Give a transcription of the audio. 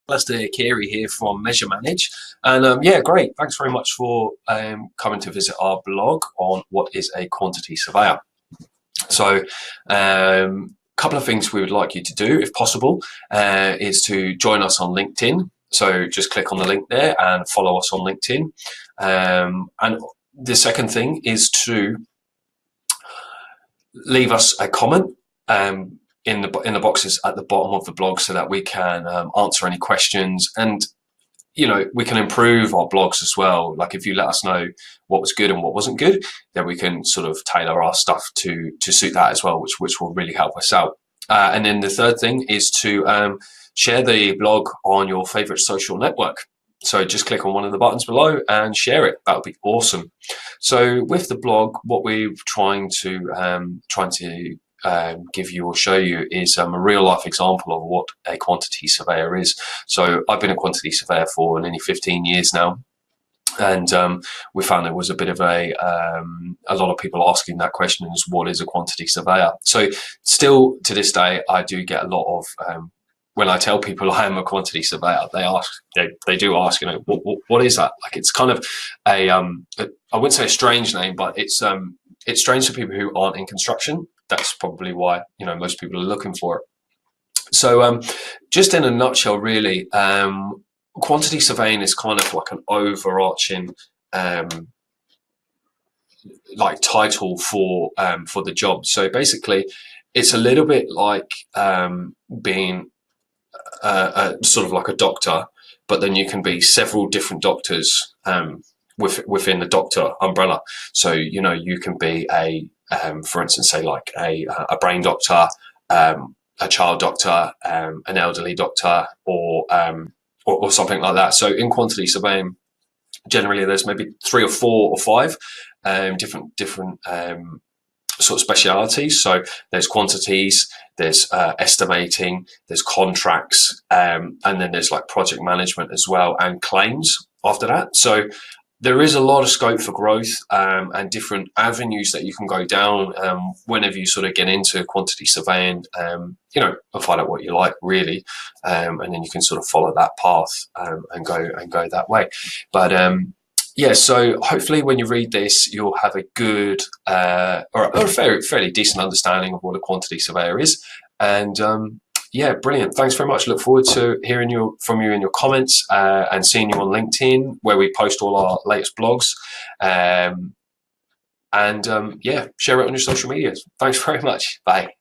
Alistair Carey here from Measure Manage, and yeah, great. Thanks very much for coming to visit our blog on what is a quantity surveyor. So, a couple of things we would like you to do, if possible, is to join us on LinkedIn. So just click on the link there and follow us on LinkedIn. And the second thing is to leave us a comment in the boxes at the bottom of the blog, so that we can answer any questions, and we can improve our blogs as well. Like, if you let us know what was good and what wasn't good, then we can sort of tailor our stuff to suit that as well, which will really help us out. And then the third thing is to share the blog on your favorite social network. So just click on one of the buttons below and share it. That would be awesome. So with the blog, what we're trying to give you or show you is a real life example of what a quantity surveyor is. So I've been a quantity surveyor for nearly 15 years now, and we found there was a bit of a lot of people asking that question, is what is a quantity surveyor? So still to this day, I do get a lot of when I tell people I am a quantity surveyor, they do ask, what is that? Like, it's kind of I wouldn't say a strange name, but it's strange for people who aren't in construction. That's probably why most people are looking for it. So just in a nutshell, really, quantity surveying is kind of like an overarching like title for the job. So basically, it's a little bit like being sort of like a doctor, but then you can be several different doctors within the doctor umbrella. So you can be for instance, say like a brain doctor, a child doctor, an elderly doctor, or something like that. So in quantity surveying, generally there's maybe 3 or 4 or 5 different sort of specialities. So there's quantities, there's estimating, there's contracts, and then there's like project management as well, and claims after that. So there is a lot of scope for growth and different avenues that you can go down whenever you sort of get into quantity surveying, and find out what you like, really, and then you can sort of follow that path and go that way. But yeah, so hopefully when you read this, you'll have a good or a fairly decent understanding of what a quantity surveyor is. And yeah, brilliant. Thanks very much. Look forward to hearing from you in your comments and seeing you on LinkedIn, where we post all our latest blogs. And yeah, share it on your social medias. Thanks very much. Bye.